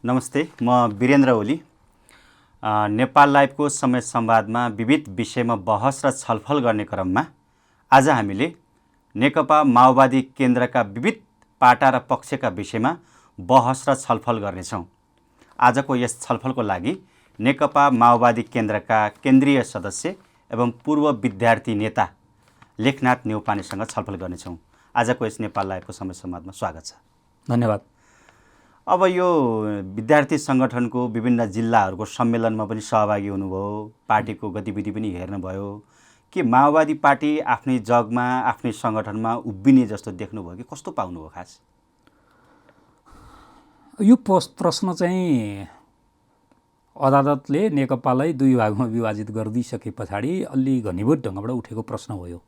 नमस्ते, म वीरेन्द्र ओली। नेपाल लाइभको समय संवादमा विविध विषयमा बहस र छलफल गर्ने क्रममा आज हामीले नेकपा माओवादी केन्द्रका विविध पाटा र पक्षका विषयमा बहस र छलफल गर्नेछौँ। आजको यस छलफलको लागि नेकपा माओवादी केन्द्रका केन्द्रीय सदस्य एवं पूर्व विद्यार्थी नेता लेखनाथ नेउपानेसँग छलफल गर्नेछौँ। आजको यस नेपाल लाइभको समय संवादमा स्वागत छ। धन्यवाद। अब यो विद्यार्थी सङ्गठनको विभिन्न जिल्लाहरूको सम्मेलनमा पनि सहभागी हुनुभयो, पार्टीको गतिविधि पनि हेर्नुभयो। के माओवादी पार्टी आफ्नै जगमा आफ्नै सङ्गठनमा उभिने जस्तो देख्नुभयो कि कस्तो पाउनुभयो खास? यो प्रश्न चाहिँ अदालतले नेकपालाई दुई भागमा विभाजित गरिदिइसके पछाडि अलि घनीभूत ढङ्गबाट उठेको प्रश्न हो यो।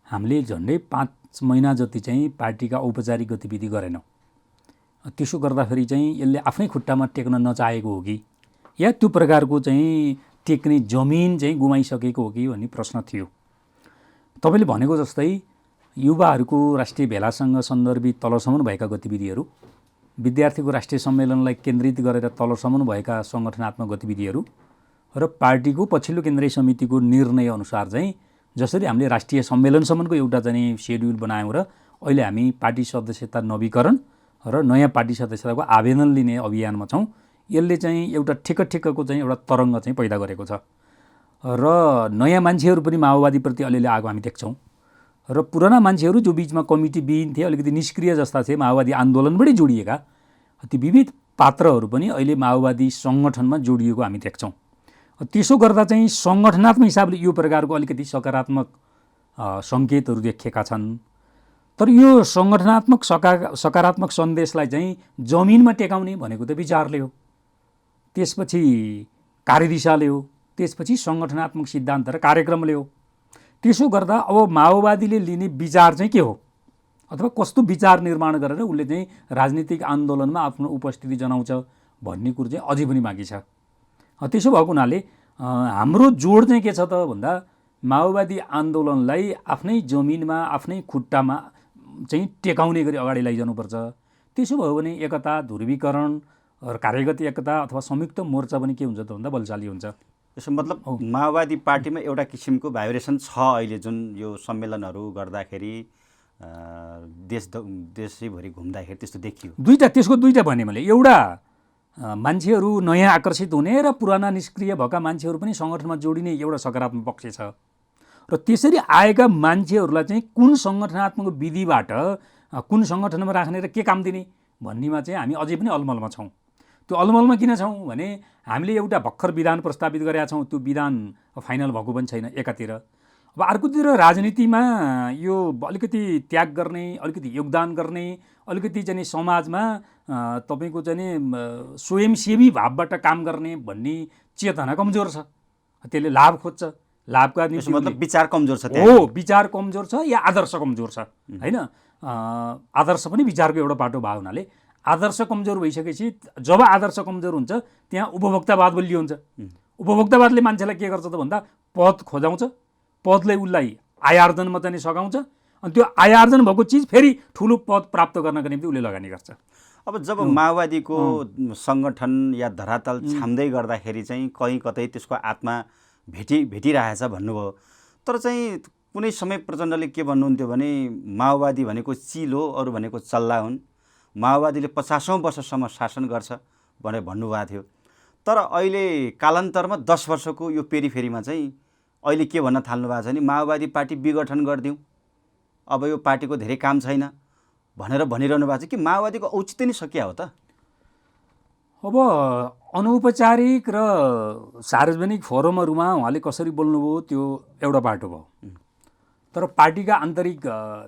हामीले झन्डै 5 महिना जति चाहिँ पार्टीका औपचारिक गतिविधि गरेनौँ। त्यसो गर्दाखेरि चाहिँ यसले आफ्नै खुट्टामा टेक्न नचाहेको हो कि या त्यो प्रकारको चाहिँ टेक्ने जमिन चाहिँ गुमाइसकेको हो कि भन्ने प्रश्न थियो। तपाईँले भनेको जस्तै युवाहरूको राष्ट्रिय भेलासँग सन्दर्भित तलसम्म भएका गतिविधिहरू, विद्यार्थीको राष्ट्रिय सम्मेलनलाई केन्द्रित गरेर तलसम्म भएका सङ्गठनात्मक गतिविधिहरू र पार्टीको पछिल्लो केन्द्रीय समितिको निर्णय अनुसार चाहिँ जसरी हामीले राष्ट्रिय सम्मेलनसम्मको एउटा चाहिँ सेड्युल बनायौँ र अहिले हामी पार्टी सदस्यता नवीकरण र नयाँ पार्टी सदस्यताको आवेदन लिने अभियानमा छौँ। यसले चाहिँ एउटा ठेक्कको चाहिँ एउटा तरङ्ग चाहिँ पैदा गरेको छ र नयाँ मान्छेहरू पनि माओवादीप्रति अलिअलि आएको हामी देख्छौँ र पुराना मान्छेहरू जो बिचमा कमिटीविहीन थिए, अलिकति निष्क्रिय जस्ता थिए, माओवादी आन्दोलनबाटै जोडिएका ती विविध पात्रहरू पनि अहिले माओवादी सङ्गठनमा जोडिएको हामी देख्छौँ। त्यसो गर्दा चाहिँ सङ्गठनात्मक हिसाबले यो प्रकारको अलिकति सकारात्मक सङ्केतहरू देखिएका छन्। तर यो सङ्गठनात्मक सकारात्मक सन्देशलाई चाहिँ जमिनमा टेकाउने भनेको त विचारले हो, त्यसपछि कार्यदिशाले हो, त्यसपछि सङ्गठनात्मक सिद्धान्त र कार्यक्रमले हो। त्यसो गर्दा अब माओवादीले लिने विचार चाहिँ के हो अथवा कस्तो विचार निर्माण गरेर उसले चाहिँ राजनीतिक आन्दोलनमा आफ्नो उपस्थिति जनाउँछ भन्ने कुरो चाहिँ अझै पनि बाँकी छ। त्यसो भएको हुनाले हाम्रो जोड चाहिँ के छ त भन्दा माओवादी आन्दोलनलाई आफ्नै जमिनमा आफ्नै खुट्टामा चाहिँ टेकाउने गरी अगाडि लैजानुपर्छ। त्यसो भयो भने एकता, ध्रुवीकरण र कार्यगत एकता अथवा संयुक्त मोर्चा पनि के हुन्छ त भन्दा बलशाली हुन्छ। यसो मतलब माओवादी पार्टीमा एउटा किसिमको भाइब्रेसन छ अहिले, जुन यो सम्मेलनहरू गर्दाखेरि देशैभरि घुम्दाखेरि त्यस्तो देखियो। त्यसको दुईटा भने मैले, एउटा मान्छेहरू नयाँ आकर्षित हुने र पुराना निष्क्रिय भएका मान्छेहरू पनि सङ्गठनमा जोडिने एउटा सकारात्मक पक्ष छ र त्यसरी आएका मान्छेहरूलाई चाहिँ कुन सङ्गठनात्मक विधिबाट कुन सङ्गठनमा राख्ने र के काम दिने भन्नेमा चाहिँ हामी अझै पनि अलमलमा छौँ। त्यो अलमलमा किन छौँ भने हामीले एउटा भर्खर विधान प्रस्तावित गरेका छौँ, त्यो विधान फाइनल भएको पनि छैन एकातिर। अब अर्कोतिर राजनीतिमा यो अलिकति त्याग गर्ने, अलिकति योगदान गर्ने, अलिकति चाहिँ समाजमा तपाईँको चाहिँ स्वयंसेवी भावबाट काम गर्ने भन्ने चेतना कमजोर छ, त्यसले लाभ खोज्छ। लाभका निम्ति मतलब विचार कमजोर छ। हो, विचार कमजोर छ या आदर्श कमजोर छ, होइन? आदर्श पनि विचारको एउटा पाटो भएको हुनाले आदर्श कमजोर भइसकेपछि जब आदर्श कमजोर हुन्छ त्यहाँ उपभोक्तावाद बलियो हुन्छ। उपभोक्तावादले मान्छेलाई के गर्छ त भन्दा पद खोजाउँछ, पदले उसलाई आयार्जनमा चाहिँ सघाउँछ, अनि त्यो आयार्जन भएको चिज फेरि ठुलो पद प्राप्त गर्नका निम्ति उसले लगानी गर्छ। अब जब माओवादीको सङ्गठन या धरातल छाम्दै गर्दाखेरि चाहिँ कहीँ कतै त्यसको आत्मा भेटिरहेछ भन्नुभयो। तर चाहिँ कुनै समय प्रचण्डले के भन्नुहुन्थ्यो भने माओवादी भनेको चिल हो, अरू भनेको चल्ला हुन्, माओवादीले 50औं वर्षसम्म शासन गर्छ भनेर भन्नुभएको थियो। तर अहिले कालान्तरमा 10 वर्षको यो पेरिफेरीमा चाहिँ अहिले के भन्न थाल्नु भएको छ भने माओवादी पार्टी विघटन गरिदिउँ, अब यो पार्टीको धेरै काम छैन भनेर भनिरहनु भएको छ कि माओवादीको औचित्य नै सकिया हो त? अब अनौपचारिक र सार्वजनिक फोरमहरूमा उहाँले कसरी बोल्नुभयो त्यो एउटा बाटो भयो, तर पार्टीका आन्तरिक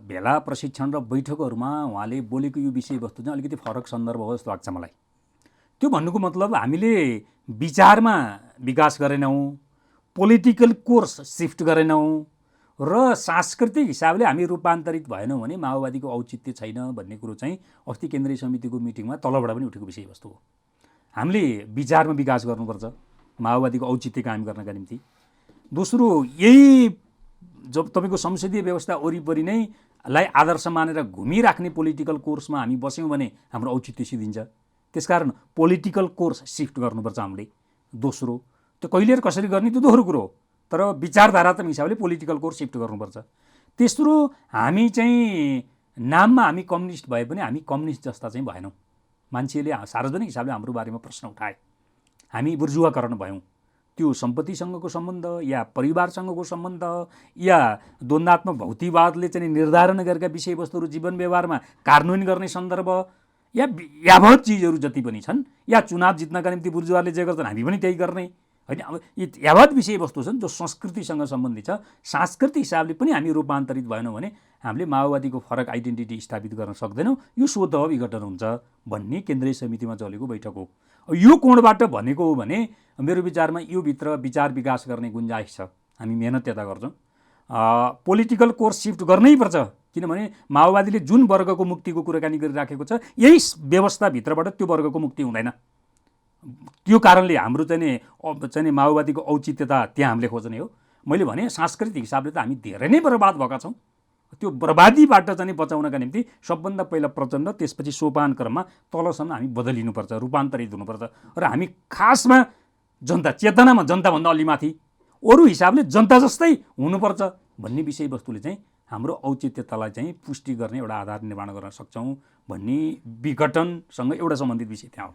भेला, प्रशिक्षण र बैठकहरूमा उहाँले बोलेको यो विषयवस्तु चाहिँ अलिकति फरक सन्दर्भ हो जस्तो लाग्छ मलाई। त्यो भन्नुको मतलब हामीले विचारमा विकास गरेनौँ, पोलिटिकल कोर्स सिफ्ट गरेनौँ र सांस्कृतिक हिसाबले हामी रूपान्तरित भएनौँ भने माओवादीको औचित्य छैन भन्ने कुरो चाहिँ अस्ति केन्द्रीय समितिको मिटिङमा तलबाट पनि उठेको विषयवस्तु हो। हामीले विचारमा विकास गर्नुपर्छ माओवादीको औचित्य कायम गर्नका निम्ति। दोस्रो, यही जब तपाईँको संसदीय व्यवस्था वरिपरि नै लाई आदर्श मानेर घुमिराख्ने पोलिटिकल कोर्समा हामी बस्यौँ भने हाम्रो औचित्य सिद्धिन्छ। त्यसकारण पोलिटिकल कोर्स सिफ्ट गर्नुपर्छ हामीले। दोस्रो त्यो कहिले र कसरी गर्ने त्यो दोस्रो कुरो हो, तर विचारधारात्मक हिसाबले पोलिटिकल कोर्स सिफ्ट गर्नुपर्छ। तेस्रो हामी चाहिँ नाममा हामी कम्युनिस्ट भए पनि हामी कम्युनिस्ट जस्ता चाहिँ भएनौँ। मान्छेले सार्वजनिक हिसाबले हाम्रो बारेमा प्रश्न उठाए, हामी बुर्जुवाकरण भयौँ। त्यो सम्पत्तिसँगको सम्बन्ध या परिवारसँगको सम्बन्ध या द्वन्द्वात्मक भौतिकवादले चाहिँ निर्धारण गरेका विषयवस्तुहरू जीवन व्यवहारमा कार्यान्वयन गर्ने सन्दर्भ या यावत चिजहरू जति पनि छन्, या चुनाव जित्नका निम्ति बुर्जुवाले जे गर्छन् हामी पनि त्यही गर्ने होइन। अब यी यावत विषयवस्तु छन् जो संस्कृतिसँग सम्बन्धित छ। सांस्कृतिक हिसाबले पनि हामी रूपान्तरित भएनौँ भने हामीले माओवादीको फरक आइडेन्टिटी स्थापित गर्न सक्दैनौँ। यो स्वतः विघटन हुन्छ भन्ने केन्द्रीय समितिमा चलेको बैठक हो। यो कोणबाट भनेको हो भने मेरो विचारमा यो भित्र विचार विकास गर्ने गुन्जाइस छ। हामी मेहनत त्यता गर्छौँ। पोलिटिकल कोर्स सिफ्ट गर्नैपर्छ, किनभने माओवादीले जुन वर्गको मुक्तिको कुराकानी गरिराखेको छ यही व्यवस्थाभित्रबाट त्यो वर्गको मुक्ति हुँदैन। त्यो कारणले हाम्रो चाहिँ माओवादीको औचित्यता त्यहाँ हामीले खोज्ने हो। मैले भने सांस्कृतिक हिसाबले त हामी धेरै नै बर्बाद भएका छौँ। त्यो बर्बादीबाट चाहिँ बचाउनका निम्ति सबभन्दा पहिला प्रचण्ड, त्यसपछि सोपान क्रममा तलसम्म हामी बदलिनुपर्छ, रूपान्तरित हुनुपर्छ। र हामी खासमा जनता चेतनामा जनताभन्दा अलि माथि अरू हिसाबले जनता जस्तै हुनुपर्छ भन्ने विषयवस्तुले चाहिँ हाम्रो औचित्यतालाई चाहिँ पुष्टि गर्ने एउटा आधार निर्माण गर्न सक्छौँ भन्ने विघटनसँग एउटा सम्बन्धित विषय त्यहाँ हो।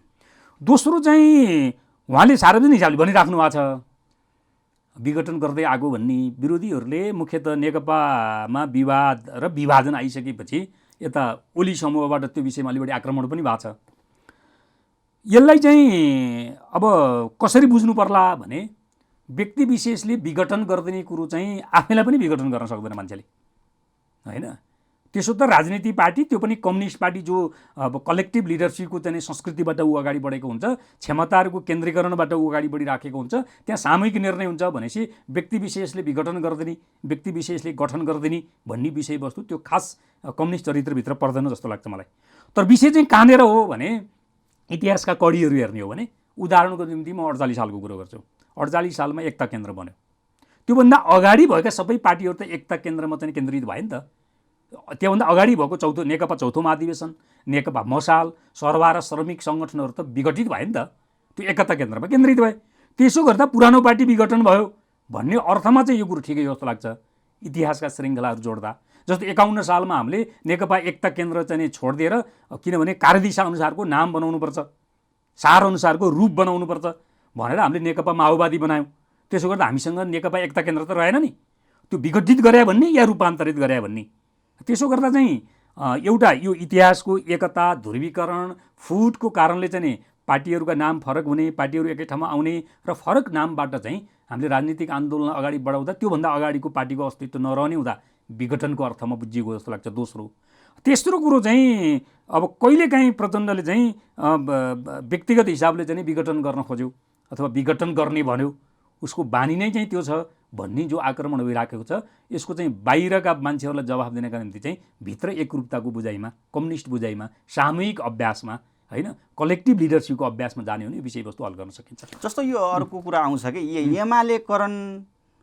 दोस्रो चाहिँ उहाँले सार्वजनिक हिसाबले भनिराख्नु भएको छ विघटन गर्दै आगो भन्ने। विरोधीहरूले मुख्यतः नेकपामा विवाद र विभाजन आइसकेपछि यता ओली समूहबाट त्यो विषयमा अलि बढी आक्रमण पनि भएको छ। यसलाई चाहिँ अब कसरी बुझ्नु पर्ला भने व्यक्ति विशेषले विघटन गरिदिने कुरो चाहिँ आफैलाई पनि विघटन गर्न सक्दैन मान्छेले होइन। त्यसो त राजनीतिक पार्टी, त्यो पनि कम्युनिस्ट पार्टी जो अब कलेक्टिभ लिडरसिपको चाहिँ संस्कृतिबाट ऊ अगाडि बढेको हुन्छ, क्षमताहरूको केन्द्रीकरणबाट ऊ अगाडि बढिराखेको हुन्छ, त्यहाँ सामूहिक निर्णय हुन्छ भनेपछि व्यक्ति विशेषले विघटन गरिदिने, व्यक्ति विशेषले गठन गरिदिने भन्ने विषयवस्तु त्यो खास कम्युनिस्ट चरित्रभित्र पर्दैन जस्तो लाग्छ मलाई। तर विषय चाहिँ कहाँनिर हो भने इतिहासका कडीहरू हेर्ने हो भने उदाहरणको निम्ति म 48 सालको कुरो गर्छु। 48 सालमा एकता केन्द्र बन्यो। त्योभन्दा अगाडि भएका सबै पार्टीहरू त एकता केन्द्रमा चाहिँ केन्द्रित भए नि त। त्योभन्दा अगाडि भएको नेकपा चौथो महाधिवेशन, नेकपा मसाल, सरवा र श्रमिक सङ्गठनहरू त विघटित भए नि त, त्यो एकता केन्द्रमा केन्द्रित भए। त्यसो गर्दा पुरानो पार्टी विघटन भयो भन्ने अर्थमा चाहिँ यो कुरो ठिकै जस्तो लाग्छ इतिहासका श्रृङ्खलाहरू जोड्दा। जस्तो 51 सालमा हामीले नेकपा एकता केन्द्र चाहिँ छोडिदिएर, किनभने कार्यदिशा अनुसारको नाम बनाउनुपर्छ, सार अनुसारको रूप बनाउनुपर्छ भनेर हामीले नेकपा माओवादी बनायौँ। त्यसो गर्दा हामीसँग नेकपा एकता केन्द्र त रहेन नि, त्यो विघटित गरे भन्ने या रूपान्तरित गरे भन्ने। त्यसो गर्दा चाहिँ एउटा यो इतिहासको एकता, ध्रुवीकरण, फुटको कारणले चाहिँ पार्टीहरूका नाम फरक हुने, पार्टीहरू एकै ठाउँमा आउने र फरक नामबाट चाहिँ हामीले राजनीतिक आन्दोलन अगाडि बढाउँदा त्योभन्दा अगाडिको पार्टीको अस्तित्व नरहने हुँदा विघटनको अर्थमा बुझिएको जस्तो लाग्छ। तेस्रो कुरो चाहिँ अब कहिलेकाहीँ प्रचण्डले चाहिँ व्यक्तिगत हिसाबले चाहिँ विघटन गर्न खोज्यो अथवा विघटन गर्ने भन्यो, उसको बानी नै चाहिँ त्यो छ भन्ने जो आक्रमण भइराखेको छ, यसको चाहिँ बाहिरका मान्छेहरूलाई जवाफ दिनका निम्ति चाहिँ भित्र एकरूपताको बुझाइमा, कम्युनिस्ट बुझाइमा, सामूहिक अभ्यासमा होइन, कलेक्टिभ लिडरसिपको अभ्यासमा जाने हो भने विषयवस्तु हल गर्न सकिन्छ। जस्तो यो अर्को कुरा आउँछ कि एमालेकरण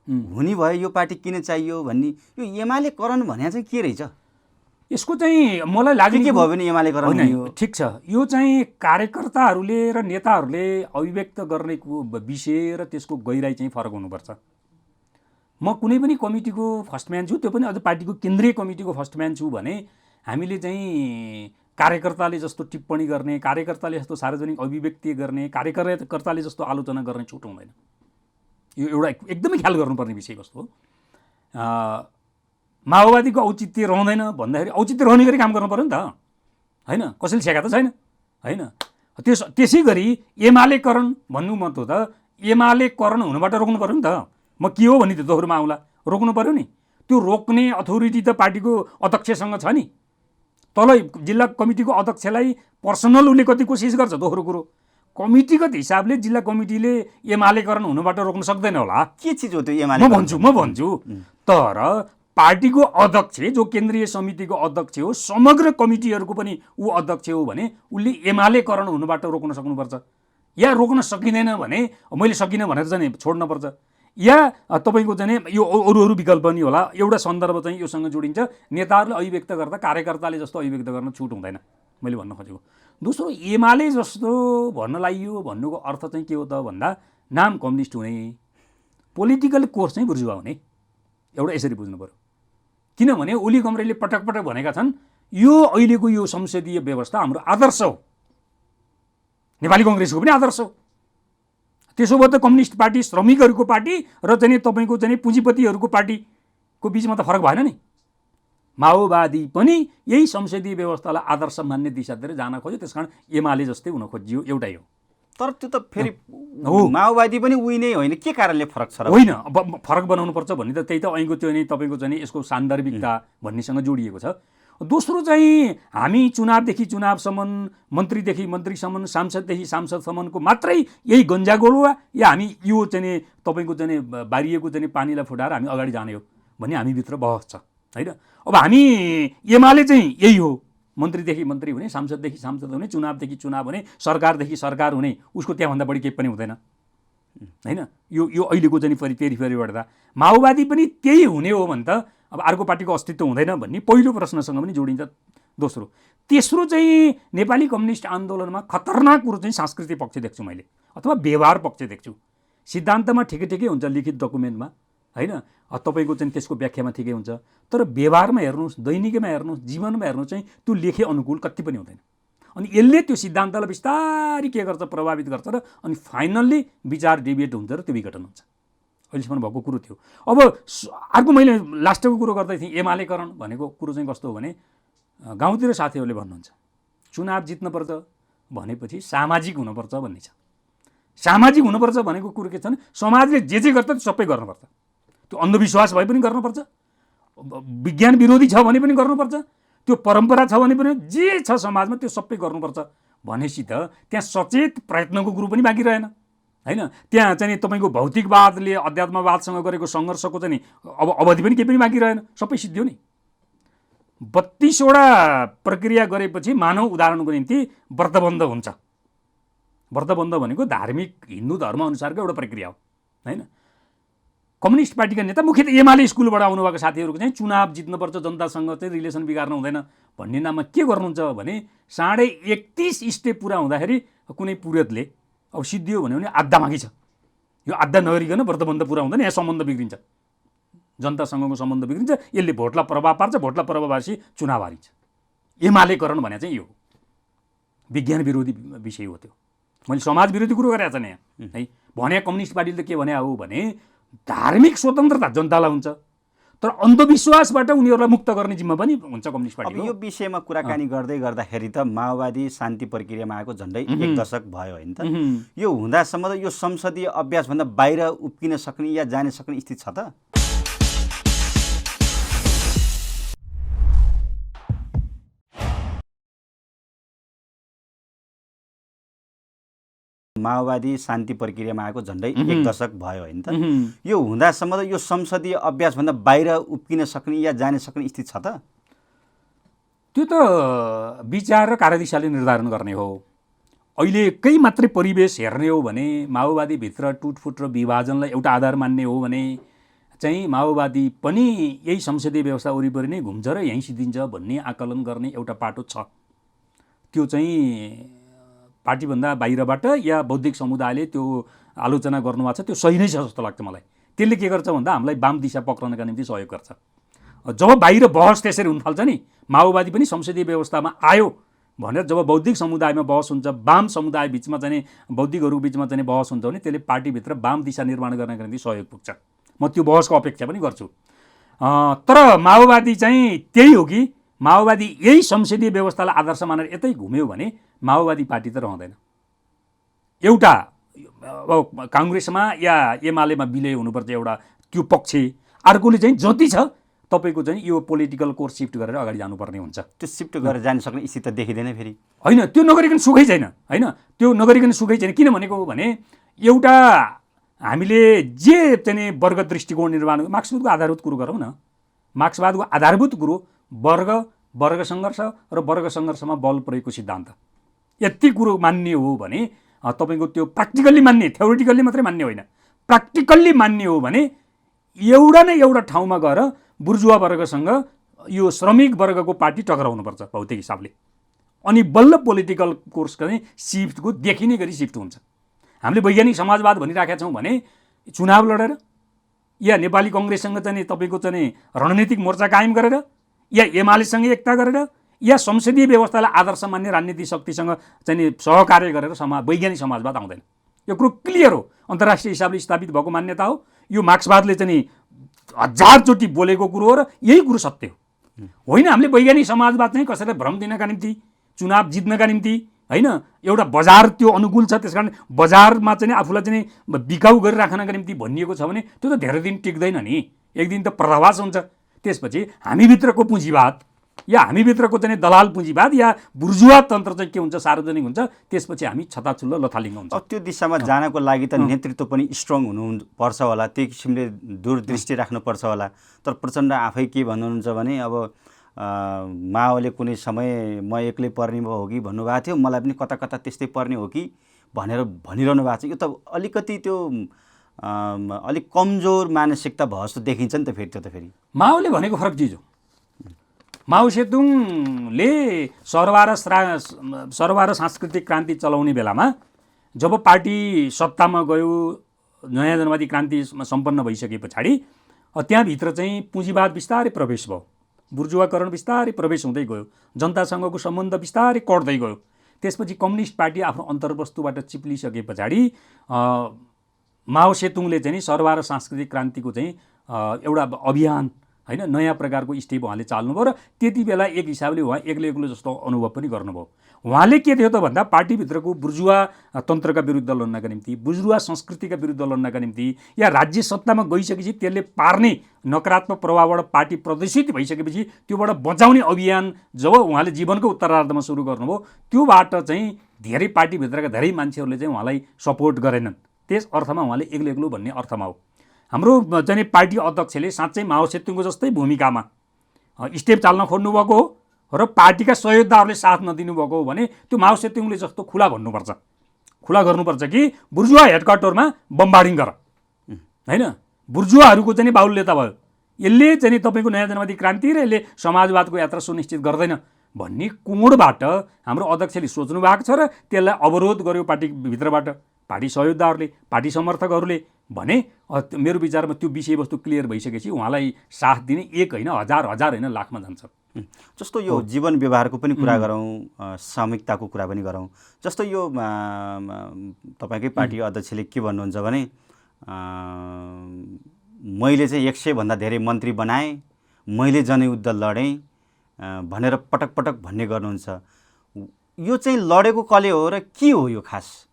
हुने भयो, यो पार्टी किन चाहियो भन्ने। यो एमालेकरण भने चाहिँ के रहेछ? यसको चाहिँ मलाई लाग्यो के भयो भने एमालेकरण होइन, ठिक छ, यो चाहिँ कार्यकर्ताहरूले र नेताहरूले अभिव्यक्त गर्ने विषय र त्यसको गहिराई चाहिँ फरक हुनुपर्छ। म कुनै पनि कमिटीको फर्स्ट म्यान छु, त्यो पनि अझ पार्टीको केन्द्रीय कमिटीको फर्स्ट म्यान छु भने हामीले चाहिँ कार्यकर्ताले जस्तो टिप्पणी गर्ने, कार्यकर्ताले जस्तो सार्वजनिक अभिव्यक्ति गर्ने, कार्यकर्ताले जस्तो आलोचना गर्ने छुट हुँदैन। यो एउटा एकदमै ख्याल गर्नुपर्ने विषयवस्तु हो। माओवादीको औचित्य रहँदैन भन्दाखेरि औचित्य रहने गरी काम गर्नु पर्यो नि त होइन, कसैले छेका त छैन होइन। त्यसै गरी एमालेकरण भन्नु मतलब त एमालेकरण हुनबाट रोक्नु पर्यो नि त। म के हो भने त दोहोरोमा आउँला, रोक्नु पर्यो नि। त्यो रोक्ने अथोरिटी त पार्टीको अध्यक्षसँग छ नि। तल जिल्ला कमिटीको अध्यक्षलाई पर्सनल उसले कति कोसिस गर्छ, दोहोरो कुरो कमिटीगत हिसाबले जिल्ला कमिटीले एमालेकरण हुनबाट रोक्न सक्दैन होला। के चिज हो त्यो एमाले? म भन्छु तर पार्टीको अध्यक्ष जो केन्द्रीय समितिको अध्यक्ष हो, समग्र कमिटीहरूको पनि ऊ अध्यक्ष हो भने उसले एमालेकरण हुनबाट रोक्न सक्नुपर्छ। या रोक्न सकिँदैन भने मैले सकिनँ भनेर चाहिँ छोड्नुपर्छ। या तपाईँको चाहिँ यो अरू विकल्प नि होला। एउटा सन्दर्भ चाहिँ योसँग जोडिन्छ, नेताहरूले अभिव्यक्त गर्दा कार्यकर्ताले जस्तो अभिव्यक्त गर्न छुट हुँदैन। मैले भन्न खोजेको। दोस्रो, एमाले जस्तो भन्न लागियो भन्नुको अर्थ चाहिँ के हो त भन्दा नाम कम्युनिस्ट हुने, पोलिटिकल कोर्स चाहिँ बुर्जुवा हुने, एउटा यसरी बुझ्नु पऱ्यो। किनभने ओली कमरेडले पटक पटक भनेका छन् यो अहिलेको यो संसदीय व्यवस्था हाम्रो आदर्श हो, नेपाली कङ्ग्रेसको पनि आदर्श हो। त्यसो भए त कम्युनिस्ट पार्टी श्रमिकहरूको पार्टी र चाहिँ तपाईँको चाहिँ पुँजीपतिहरूको पार्टीको बिचमा त फरक भएन नि। माओवादी पनि यही संसदीय व्यवस्थालाई आदर्श मान्ने दिशातिर जान खोज्यो, त्यसकारण एमाले जस्तै हुन खोजियो, एउटै हो। तर त्यो त फेरि माओवादी पनि उही नै होइन, के कारणले फरक छ र? होइन, अब फरक बनाउनुपर्छ भन्ने त त्यही त ऐको त्यो नि तपाईँको चाहिँ यसको सान्दर्भिकता भन्नेसँग जोडिएको छ। दोस्रो चाहिँ हामी चुनावदेखि चुनावसम्म, मन्त्रीदेखि मन्त्रीसम्म, सांसददेखि सांसदसम्मको मात्रै यही गन्जागोलुवा या हामी यो चाहिँ तपाईँको चाहिँ बारिएको चाहिँ पानीलाई फुटाएर हामी अगाडि जाने हो भन्ने हामीभित्र बहस छ होइन। अब हामी एमाले चाहिँ यही हो, मन्त्रीदेखि मन्त्री हुने, सांसददेखि सांसद हुने, चुनावदेखि चुनाव हुने, सरकारदेखि सरकार हुने, उसको त्यहाँभन्दा बढी केही पनि हुँदैन होइन। यो अहिलेको चाहिँ पेरिफेरीबाट त माओवादी पनि त्यही हुने हो भने त अब अर्को पार्टीको अस्तित्व हुँदैन भन्ने पहिलो प्रश्नसँग पनि जोडिन्छ। दोस्रो, तेस्रो चाहिँ नेपाली कम्युनिस्ट आन्दोलनमा खतरनाक कुरो चाहिँ सांस्कृतिक पक्ष देख्छु मैले, अथवा व्यवहार पक्ष देख्छु। सिद्धान्तमा ठिकै ठिकै हुन्छ लिखित डकुमेन्टमा होइन, तपाईँको चाहिँ त्यसको व्याख्यामा ठिकै हुन्छ, तर व्यवहारमा हेर्नुहोस्, दैनिकीमा हेर्नुहोस्, जीवनमा हेर्नुहोस् चाहिँ त्यो लेखे अनुकूल कति पनि हुँदैन। अनि यसले त्यो सिद्धान्तलाई बिस्तारै के गर्छ, प्रभावित गर्छ र अनि फाइनल्ली विचार डेभिएट हुन्छ र त्यो विघटन हुन्छ। अहिलेसम्म भएको कुरो थियो। अब अर्को मैले लास्टको कुरो गर्दै थिएँ, एमालेकरण भनेको कुरो चाहिँ कस्तो हो भने गाउँतिर साथीहरूले भन्नुहुन्छ चुनाव जित्नुपर्छ भनेपछि सामाजिक हुनुपर्छ भन्ने छ। सामाजिक हुनुपर्छ भनेको कुरो के छ भने समाजले जे गर्छ त्यो सबै गर्नुपर्छ। त्यो अन्धविश्वास भए पनि गर्नुपर्छ, विज्ञान विरोधी छ भने पनि गर्नुपर्छ, त्यो परम्परा छ भने पनि, जे छ समाजमा त्यो सबै गर्नुपर्छ भनेपछि त त्यहाँ सचेत प्रयत्नको कुरो पनि बाँकी रहेन होइन। त्यहाँ चाहिँ तपाईँको भौतिकवादले अध्यात्मवादसँग गरेको सङ्घर्षको चाहिँ अब अवधि पनि केही पनि बाँकी रहेन, सबै सिद्धियो नि। 32वटा प्रक्रिया गरेपछि मानव उदाहरणको निम्ति व्रतबन्ध हुन्छ। व्रतबन्ध भनेको धार्मिक हिन्दू धर्म अनुसारको एउटा प्रक्रिया हो होइन। कम्युनिस्ट पार्टीका नेता मुख्यतः एमाले स्कुलबाट आउनुभएको साथीहरूको चाहिँ चुनाव जित्नुपर्छ, जनतासँग चाहिँ रिलेसन बिगार्नु हुँदैन भन्ने नाममा के गर्नुहुन्छ भने 31.5 स्टेप पुरा हुँदाखेरि कुनै पुरोहितले अब सिद्धियो भन्यो भने आधा बाँकी छ, यो आधा नगरिकन व्रतबन्ध पुरा हुँदैन, यहाँ सम्बन्ध बिग्रिन्छ, जनतासँगको सम्बन्ध बिग्रिन्छ, यसले भोटलाई प्रभाव पार्छ, भोटलाई प्रभाव पारेपछि चुनाव हारिन्छ। एमालेकरण भने चाहिँ यो विज्ञान विरोधी विषय हो। त्यो मैले समाज विरोधी कुरो गरेको छैन यहाँ है। भने कम्युनिस्ट पार्टीले त के भने हो भने धार्मिक स्वतन्त्रता जनतालाई हुन्छ, तर अन्धविश्वासबाट उनीहरूलाई मुक्त गर्ने जिम्मा पनि हुन्छ कम्युनिस्ट पार्टीको। अब यो विषयमा कुराकानी गर्दै गर्दाखेरि त माओवादी शान्ति प्रक्रियामा आएको झन्डै 1 दशक भयो होइन त। यो हुँदासम्म त यो संसदीय अभ्यासभन्दा बाहिर उब्किन सक्ने या जान सक्ने स्थिति छ त? माओवादी शान्ति प्रक्रियामा आएको झन्डै 1 दशक भयो होइन त। यो हुँदासम्म त यो संसदीय अभ्यासभन्दा बाहिर उब्किन सक्ने या जान सक्ने स्थिति छ त? त्यो त विचार र कार्यदिशाले निर्धारण गर्ने हो। अहिलेकै मात्रै परिवेश हेर्ने हो भने माओवादीभित्र टुटफुट र विभाजनलाई एउटा आधार मान्ने हो भने चाहिँ माओवादी पनि यही संसदीय व्यवस्था वरिपरि नै घुम्छ र यहीँ सिद्धिन्छ भन्ने आकलन गर्ने एउटा पाटो छ। त्यो चाहिँ पार्टीभन्दा बाहिरबाट या बौद्धिक समुदायले त्यो आलोचना गर्नुभएको छ, त्यो सही नै छ जस्तो लाग्छ मलाई। त्यसले के गर्छ भन्दा हामीलाई वाम दिशा पक्रनका निम्ति सहयोग गर्छ। जब बाहिर बहस त्यसरी हुन थाल्छ नि, माओवादी पनि संसदीय व्यवस्थामा आयो भनेर जब बौद्धिक समुदायमा बहस हुन्छ, वाम समुदाय बिचमा चाहिँ बौद्धिकहरू बिचमा चाहिँ बहस हुन्छ भने त्यसले पार्टीभित्र वाम दिशा निर्माण गर्नका निम्ति सहयोग पुग्छ। म त्यो बहसको अपेक्षा पनि गर्छु। तर माओवादी चाहिँ त्यही हो कि माओवादी यही संसदीय व्यवस्थालाई आदर्श मानेर यतै घुम्यो भने माओवादी पार्टी त रहँदैन। एउटा काङ्ग्रेसमा या एमालेमा विलय हुनुपर्छ एउटा त्यो पक्ष, अर्कोले चाहिँ जति छ तपाईँको चाहिँ यो पोलिटिकल कोर्स सिफ्ट गरेर अगाडि जानुपर्ने हुन्छ। त्यो सिफ्ट गरेर जान सक्ने स्थिति त देखिँदैन फेरि होइन। त्यो नगरिकन सुखै छैन होइन, त्यो नगरिकन सुखै छैन। किन भनेको भने एउटा हामीले जे चाहिँ वर्ग दृष्टिकोण निर्माण, मार्क्सवादको आधारभूत कुरो गरौँ न। मार्क्सवादको आधारभूत कुरो वर्ग सङ्घर्ष र वर्ग सङ्घर्षमा बल प्रयोगको सिद्धान्त, यति कुरो मान्ने हो भने तपाईँको त्यो प्र्याक्टिकल्ली मान्ने, थ्योरिटिकल्ली मात्रै मान्ने होइन, प्र्याक्टिकल्ली मान्ने हो भने एउटा न एउटा ठाउँमा गएर बुर्जुवा वर्गसँग यो श्रमिक वर्गको पार्टी टक्राउनुपर्छ भौतिक हिसाबले। अनि बल्ल पोलिटिकल कोर्सको चाहिँ सिफ्टको देखिने गरी सिफ्ट हुन्छ। हामीले वैज्ञानिक समाजवाद भनिराखेका छौँ भने चुनाव लडेर या नेपाली कङ्ग्रेससँग चाहिँ तपाईँको चाहिँ रणनीतिक मोर्चा कायम गरेर या एमालेसँग एकता गरेर या संसदीय व्यवस्थालाई आदर्श मान्ने राजनीतिक शक्तिसँग चाहिँ सहकार्य गरेर वैज्ञानिक समाजवाद आउँदैन। यो कुरो क्लियर हो, अन्तर्राष्ट्रिय हिसाबले स्थापित भएको मान्यता हो। यो मार्क्सवादले चाहिँ हजारचोटि बोलेको कुरो हो र यही कुरो सत्य हो। होइन हामीले वैज्ञानिक समाजवाद चाहिँ कसैलाई भ्रम दिनका निम्ति, चुनाव जित्नका निम्ति होइन, एउटा बजार त्यो अनुकूल छ त्यस कारण बजारमा चाहिँ आफूलाई चाहिँ बिकाउ गरिराख्नका निम्ति भनिएको छ भने त्यो त धेरै दिन टिक्दैन नि, एक दिन त पर्दाफास हुन्छ। त्यसपछि हामीभित्रको पुँजीवाद या हामीभित्रको चाहिँ दलाल पुँजीवाद या बुर्जुवा तन्त्र चाहिँ के हुन्छ, सार्वजनिक हुन्छ, त्यसपछि हामी छताछुल्ल लथालिङ्ग हुन्छ। त्यो दिशामा जानको लागि त नेतृत्व पनि स्ट्रङ हुनुपर्छ होला, त्यही किसिमले दूरदृष्टि राख्नुपर्छ होला। तर प्रचण्ड आफै के भन्नुहुन्छ भने अब माओले कुनै समय म एक्लै पर्ने हो कि भन्नुभएको थियो, मलाई पनि कता कता त्यस्तै पर्ने हो कि भनेर भनिरहनु भएको छ। यो त अलिकति त्यो अलिक कमजोर मानसिकता भयो जस्तो देखिन्छ नि त फेरि। त्यो त फेरि माओले भनेको फरक चिज हो। माओ सेतुङले सरवा र सांस्कृतिक क्रान्ति चलाउने बेलामा जब पार्टी सत्तामा गयो, नयाँ जनवादी क्रान्ति सम्पन्न भइसके पछाडि त्यहाँभित्र चाहिँ पुँजीवाद बिस्तारै प्रवेश भयो, बुर्जुवाकरण बिस्तारै प्रवेश हुँदै गयो, जनतासँगको सम्बन्ध बिस्तारै कट्दै गयो। त्यसपछि कम्युनिस्ट पार्टी आफ्नो अन्तर्वस्तुबाट चिप्लिसके पछाडि माओ सेतुङले चाहिँ सरवा र सांस्कृतिक क्रान्तिको चाहिँ एउटा अभियान होइन, नयाँ प्रकारको स्टेप उहाँले चाल्नुभयो र त्यति बेला एक हिसाबले उहाँ एक्लो जस्तो अनुभव पनि गर्नुभयो। उहाँले के थियो त भन्दा पार्टीभित्रको बुर्जुवा तन्त्रका विरुद्ध लड्नका निम्ति, बुर्जुवा संस्कृतिका विरुद्ध लड्नका निम्ति या राज्य सत्तामा गइसकेपछि त्यसले पार्ने नकारात्मक प्रभावबाट पार्टी प्रदर्शित भइसकेपछि त्योबाट बचाउने अभियान जब उहाँले जीवनको उत्तरार्धमा सुरु गर्नुभयो, त्योबाट चाहिँ धेरै पार्टीभित्रका धेरै मान्छेहरूले चाहिँ उहाँलाई सपोर्ट गरेनन्। त्यस अर्थमा उहाँले एक्लो भन्ने अर्थमा हो। हाम्रो चाहिँ पार्टी अध्यक्षले साँच्चै माओ सेतुङको जस्तै भूमिकामा स्टेप चाल्न खोज्नुभएको हो र पार्टीका सहयोगदारहरूले साथ नदिनु भएको हो भने त्यो माओ सेतुङले जस्तो खुला भन्नुपर्छ, खुला गर्नुपर्छ कि बुर्जुवा हेडक्वार्टरमा बम्बार्डिङ गर होइन, बुर्जुवाहरूको चाहिँ बाहुल्यता भयो, यसले चाहिँ तपाईँको नयाँ जनवादी क्रान्ति र यसले समाजवादको यात्रा सुनिश्चित गर्दैन भन्ने कोणबाट हाम्रो अध्यक्षले सोच्नु भएको छ र त्यसलाई अवरोध गर्यो पार्टीभित्रबाट, पार्टी सहयोगदारहरूले, पार्टी समर्थकहरूले। भने मेरो विचारमा त्यो विषयवस्तु क्लियर भइसकेपछि उहाँलाई साथ दिने एक होइन, हजार होइन, लाखमा जान्छ। जस्तो यो जीवन व्यवहारको पनि कुरा गरौँ, सामूहिकताको कुरा पनि गरौँ। जस्तो यो तपाईँकै पार्टी अध्यक्षले के भन्नुहुन्छ भने मैले चाहिँ 100 भन्दा धेरै मन्त्री बनाएँ, मैले जनयुद्ध लडेँ भनेर पटक पटक भन्ने गर्नुहुन्छ। यो चाहिँ लडेको कसले हो र के हो यो खास?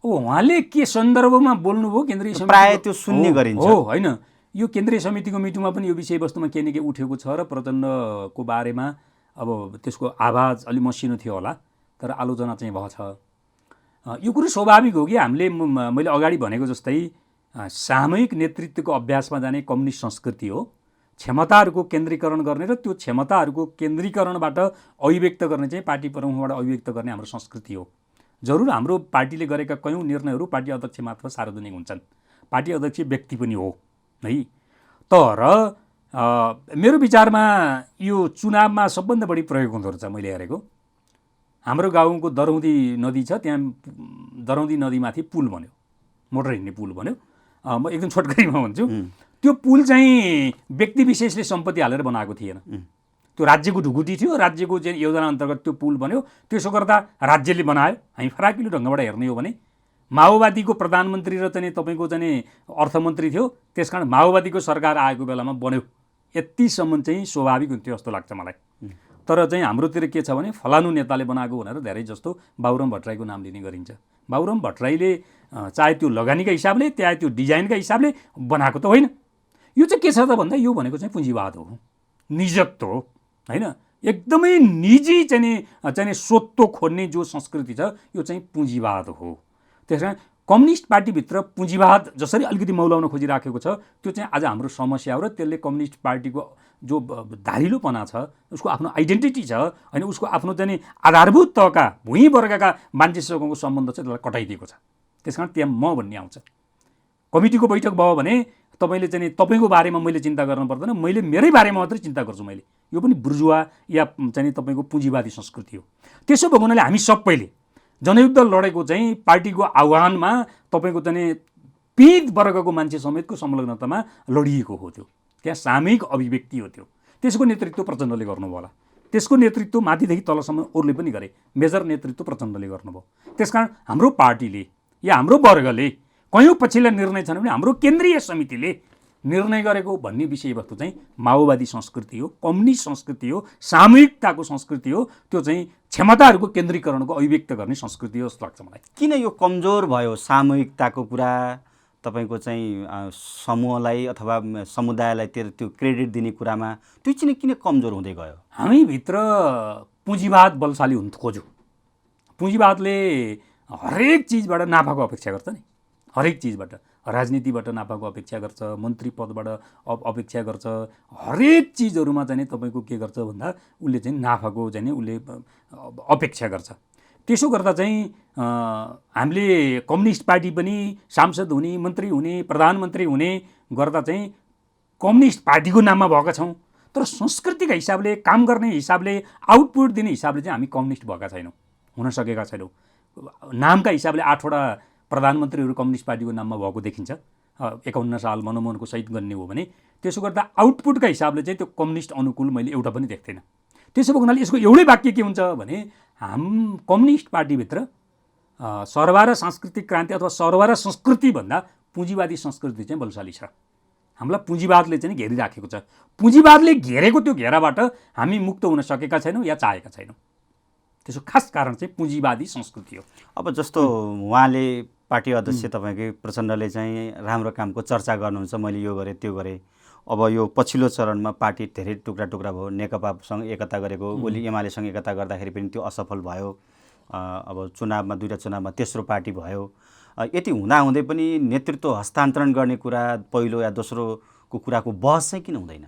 उहाँले के सन्दर्भमा बोल्नुभयो केन्द्रीय समिति प्राय त्यो सुन्ने गरिन्छ हो होइन। यो केन्द्रीय समितिको मिटिङमा पनि यो विषयवस्तुमा के न के उठेको छ र प्रचण्डको बारेमा अब त्यसको आवाज अलि मसिनो थियो होला, तर आलोचना चाहिँ भएको छ। यो कुरो स्वाभाविक हो कि हामीले मैले अगाडि भनेको जस्तै सामूहिक नेतृत्वको अभ्यासमा जाने कम्युनिस्ट संस्कृति हो। क्षमताहरूको केन्द्रीकरण गर्ने र त्यो क्षमताहरूको केन्द्रीकरणबाट अभिव्यक्त गर्ने चाहिँ पार्टी प्रमुखबाट अभिव्यक्त गर्ने हाम्रो संस्कृति हो। जरुर हाम्रो पार्टीले गरेका कयौँ निर्णयहरू पार्टी अध्यक्ष मात्र सार्वजनिक हुन्छन्, पार्टी अध्यक्ष व्यक्ति पनि हो है। तर मेरो विचारमा यो चुनावमा सबभन्दा बढी प्रयोग हुँदो रहेछ मैले हेरेको। हाम्रो गाउँको दरौदी नदी छ, त्यहाँ दरौदी नदीमाथि पुल बन्यो, मोटर हिँड्ने पुल बन्यो। म एकदम छोटकरीमा भन्छु, त्यो पुल चाहिँ व्यक्ति विशेषले सम्पत्ति हालेर बनाएको थिएन, त्यो राज्यको ढुकुटी थियो, राज्यको चाहिँ योजना अन्तर्गत त्यो पुल बन्यो। त्यसो गर्दा राज्यले बनायो। हामी फराकिलो ढङ्गबाट हेर्ने हो भने माओवादीको प्रधानमन्त्री र चाहिँ तपाईँको चाहिँ अर्थमन्त्री थियो, त्यसकारण माओवादीको सरकार आएको बेलामा बन्यो, यतिसम्म चाहिँ स्वाभाविक हुन्थ्यो जस्तो लाग्छ मलाई। तर चाहिँ हाम्रोतिर के छ भने फलानु नेताले बनाएको भनेर धेरै जस्तो बाबुराम भट्टराईको नाम लिने गरिन्छ। बाबुराम भट्टराईले चाहे त्यो लगानीका हिसाबले चाहे त्यो डिजाइनका हिसाबले बनाएको त होइन। यो चाहिँ के छ त भन्दा यो भनेको चाहिँ पुँजीवाद हो, निजत्व हो होइन। एकदमै निजी चाहिँ स्वत्व खोज्ने जो संस्कृति छ यो चाहिँ पुँजीवाद हो। त्यस कारण कम्युनिस्ट पार्टीभित्र पुँजीवाद जसरी अलिकति मौलाउन खोजिराखेको छ त्यो चाहिँ आज हाम्रो समस्या हो र त्यसले कम्युनिस्ट पार्टीको जो धारिलोपना छ, उसको आफ्नो आइडेन्टिटी छ होइन, उसको आफ्नो चाहिँ आधारभूत तहका भुइँ वर्गका मान्छेसँगको सम्बन्ध चाहिँ त्यसलाई कटाइदिएको छ। त्यस कारण त्यहाँ म भन्ने आउँछ। कमिटीको बैठक भयो भने तपाईँले चाहिँ तपाईँको बारेमा मैले चिन्ता गर्नु पर्दैन, मैले मेरै बारेमा मात्रै चिन्ता गर्छु। मैले यो पनि बुर्जुवा या चाहिँ तपाईँको पुँजीवादी संस्कृति हो। त्यसो भएको हुनाले हामी सबैले जनयुद्ध लडेको चाहिँ पार्टीको आह्वानमा तपाईँको चाहिँ पीडित वर्गको मान्छे समेतको संलग्नतामा लडिएको हो। त्यो त्यहाँ सामूहिक अभिव्यक्ति हो। त्यसको नेतृत्व प्रचण्डले गर्नुभयो होला। त्यसको नेतृत्व माथिदेखि तलसम्म अरूले पनि गरे, मेजर नेतृत्व प्रचण्डले गर्नुभयो। त्यसकारण हाम्रो पार्टीले या हाम्रो वर्गले कयौँ पछिल्ला निर्णय छन् भने हाम्रो केन्द्रीय समितिले निर्णय गरेको भन्ने विषयवस्तु चाहिँ माओवादी संस्कृति हो, कम्युनिस्ट संस्कृति हो, सामूहिकताको संस्कृति हो। त्यो चाहिँ क्षमताहरूको केन्द्रीकरणको अभिव्यक्त गर्ने संस्कृति हो जस्तो लाग्छ मलाई। किन यो कमजोर भयो सामूहिकताको कुरा? तपाईँको चाहिँ समूहलाई अथवा समुदायलाई त्यो क्रेडिट दिने कुरामा त्यो चाहिँ किन कमजोर हुँदै गयो? हामीभित्र पुँजीवाद बलशाली हुन खोज्यो। पुँजीवादले हरेक चिजबाट नाफाको अपेक्षा गर्छ नि, हरेक चिजबाट, राजनीतिबाट नाफाको अपेक्षा गर्छ, मन्त्री पदबाट अपेक्षा गर्छ, हरेक चिजहरूमा चाहिँ तपाईँको के गर्छ भन्दा उसले चाहिँ नाफाको चाहिँ उसले अपेक्षा गर्छ। त्यसो गर्दा चाहिँ हामीले कम्युनिस्ट पार्टी पनि सांसद हुने, मन्त्री हुने, प्रधानमन्त्री हुने गर्दा चाहिँ कम्युनिस्ट पार्टीको नाममा भएका छौँ। तर संस्कृतिका हिसाबले, काम गर्ने हिसाबले, आउटपुट दिने हिसाबले चाहिँ हामी कम्युनिस्ट भएका छैनौँ, हुन सकेका छैनौँ। नामका हिसाबले 8वटा प्रधानमन्त्रीहरू कम्युनिस्ट पार्टीको नाममा भएको देखिन्छ 51 साल मनमोहनको सहित गर्ने हो भने। त्यसो गर्दा आउटपुटका हिसाबले चाहिँ त्यो कम्युनिस्ट अनुकूल मैले एउटा पनि देख्दिनँ। त्यसो भएको हुनाले यसको एउटै वाक्य के हुन्छ भने कम्युनिस्ट पार्टीभित्र सरवा र सांस्कृतिक क्रान्ति अथवा सरवा र संस्कृतिभन्दा पुँजीवादी संस्कृति चाहिँ बलशाली छ। हामीलाई पुँजीवादले चाहिँ घेरिराखेको छ। पुँजीवादले घेरेको त्यो घेराबाट हामी मुक्त हुन सकेका छैनौँ या चाहेका छैनौँ। त्यसको खास कारण चाहिँ पुँजीवादी संस्कृति हो। अब जस्तो उहाँले पार्टी अध्यक्ष तपाईँकै प्रचण्डले चाहिँ राम्रो कामको चर्चा गर्नुहुन्छ, मैले यो गरेँ त्यो गरेँ। अब यो पछिल्लो चरणमा पार्टी धेरै टुक्रा टुक्रा भयो, नेकपासँग एकता गरेको, ओली एमालेसँग एकता गर्दाखेरि पनि त्यो असफल भयो। अब चुनावमा 2टा चुनावमा तेस्रो पार्टी भयो। यति हुँदाहुँदै पनि नेतृत्व हस्तान्तरण गर्ने कुरा पहिलो या दोस्रोको कुराको बहस चाहिँ किन हुँदैन?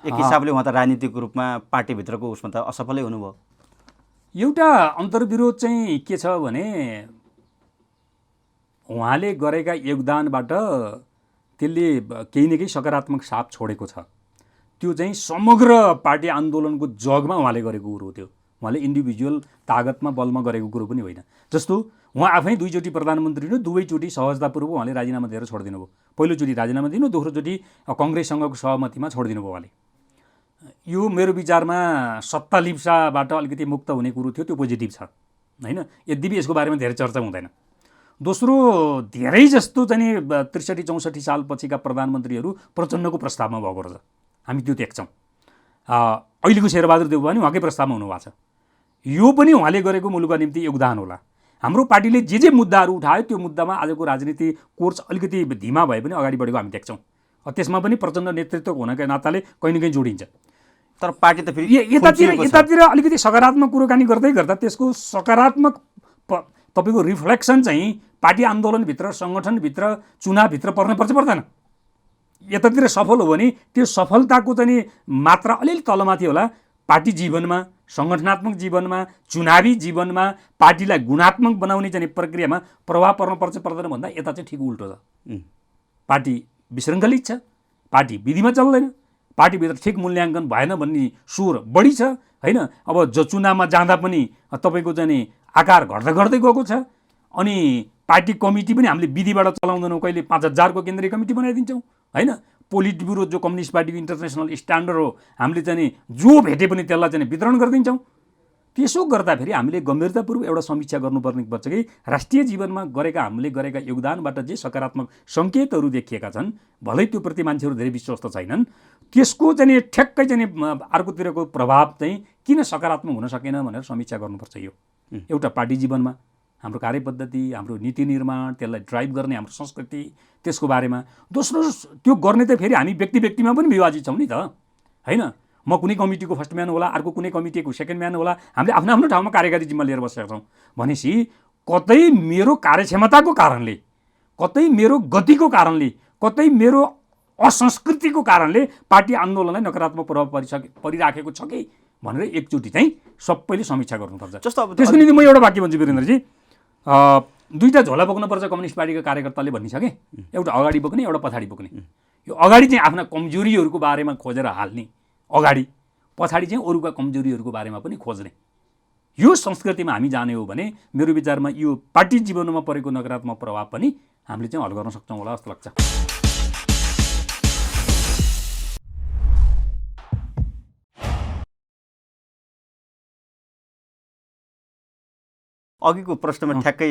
एक हिसाबले उहाँ त राजनीतिक रूपमा पार्टीभित्रको उसमा त असफलै हुनुभयो। एउटा अन्तर्विरोध चाहिँ के छ भने उहाँले गरेका योगदानबाट त्यसले केही न केही सकारात्मक छाप छोडेको छ। त्यो चाहिँ समग्र पार्टी आन्दोलनको जगमा उहाँले गरेको कुरो हो। त्यो उहाँले इन्डिभिजुअल तागतमा बलमा गरेको कुरो पनि होइन। जस्तो उहाँ आफै 2 चोटि प्रधानमन्त्री हुनु, 2वैचोटि सहजतापूर्वक उहाँले राजीनामा दिएर छोडिदिनु भयो। पहिलोचोटि राजीनामा दिनु, दोस्रोचोटि कङ्ग्रेससँगको सहमतिमा छोडिदिनु भयो उहाँले। यो मेरो विचारमा सत्ता लिप्साबाट अलिकति मुक्त हुने कुरो थियो, त्यो पोजिटिभ छ होइन। यद्यपि यसको बारेमा धेरै चर्चा हुँदैन। दोस्रो, धेरै जस्तो चाहिँ 63-64 साल पछिका प्रधानमन्त्रीहरू प्रचण्डको प्रस्तावमा भएको रहेछ, हामी त्यो देख्छौँ। अहिलेको शेरबहादुर देउवा पनि उहाँकै प्रस्तावमा हुनुभएको छ। यो पनि उहाँले गरेको मुलुकका निम्ति योगदान होला। हाम्रो पार्टीले जे मुद्दाहरू उठायो त्यो मुद्दामा आजको राजनीति कोर्स अलिकति धीमा भए पनि अगाडि बढेको हामी देख्छौँ। त्यसमा पनि प्रचण्ड नेतृत्व हुनका नाताले कहीँ न कहीँ जोडिन्छ। तर पार्टी त फेरि यतातिर अलिकति सकारात्मक कुराकानी गर्दै गर्दा त्यसको सकारात्मक तपाईँको रिफ्लेक्सन चाहिँ पार्टी आन्दोलनभित्र, सङ्गठनभित्र, चुनावभित्र पर्नुपर्छ पर्दैन। यतातिर सफल हो भने त्यो सफलताको चाहिँ मात्रा अलिअलि तलमाथि होला। पार्टी जीवनमा, सङ्गठनात्मक जीवनमा, चुनावी जीवनमा पार्टीलाई गुणात्मक बनाउने चाहिँ प्रक्रियामा प्रभाव पर्नुपर्छ पर्दैन भन्दा यता चाहिँ ठिक उल्टो छ। पार्टी विशृङ्खलित छ, पार्टी विधिमा चल्दैन, पार्टीभित्र ठिक मूल्याङ्कन भएन भन्ने स्वर बढी छ होइन। अब चुनावमा जाँदा पनि तपाईँको चाहिँ आकार घट्दै घट्दै गएको छ। अनि पार्टी कमिटी पनि हामीले विधिबाट चलाउँदैनौँ, कहिले 5000 को केन्द्रीय कमिटी बनाइदिन्छौँ होइन। पोलिट ब्युरो जो कम्युनिस्ट पार्टीको इन्टरनेसनल स्ट्यान्डर्ड हो, हामीले चाहिँ जो भेटे पनि त्यसलाई चाहिँ वितरण गरिदिन्छौँ। त्यसो गर्दाखेरि हामीले गम्भीरतापूर्वक एउटा समीक्षा गर्नुपर्ने पर्छ कि राष्ट्रिय जीवनमा हामीले गरेका योगदानबाट जे सकारात्मक सङ्केतहरू देखिएका छन्, भलै त्यो प्रति मान्छेहरू धेरै विश्वस्त छैनन्, त्यसको चाहिँ ठ्याक्कै चाहिँ अर्कोतिरको प्रभाव चाहिँ किन सकारात्मक हुन सकेन भनेर समीक्षा गर्नुपर्छ। यो एउटा पार्टी जीवनमा हाम्रो कार्यपद्धति, हाम्रो नीति निर्माण, त्यसलाई ड्राइभ गर्ने हाम्रो संस्कृति, त्यसको बारेमा। दोस्रो, त्यो गर्ने त फेरि हामी व्यक्ति व्यक्तिमा पनि विभाजित छौँ नि त होइन। म कुनै कमिटीको फर्स्ट म्यान होला, अर्को कुनै कमिटीको सेकेन्ड म्यान होला, हामीले आफ्नो आफ्नो ठाउँमा कार्यकारी जिम्मा लिएर बसेका छौँ भनेपछि कतै मेरो कार्यक्षमताको कारणले, कतै मेरो गतिको कारणले, कतै मेरो असंस्कृतिको कारणले पार्टी आन्दोलनलाई नकारात्मक प्रभाव परिराखेको छ कि भनेर एकचोटि चाहिँ सबैले समीक्षा गर्नुपर्छ। त्यसको निम्ति म एउटा वाक्य भन्छु वीरेन्द्रजी, 2टा झोला बोक्नुपर्छ कम्युनिस्ट पार्टीको कार्यकर्ताले भन्ने छ कि, एउटा अगाडि बोक्ने, एउटा पछाडि बोक्ने। यो अगाडि चाहिँ आफ्ना कमजोरीहरूको बारेमा खोजेर हाल्ने अगाडि, पछाडि चाहिँ अरूका कमजोरीहरूको बारेमा पनि खोज्ने। यो संस्कृतिमा हामी जाने हो भने मेरो विचारमा यो पार्टी जीवनमा परेको नकारात्मक प्रभाव पनि हामीले चाहिँ हल गर्न सक्छौँ होला जस्तो लाग्छ। अघिको प्रश्नमा ठ्याक्कै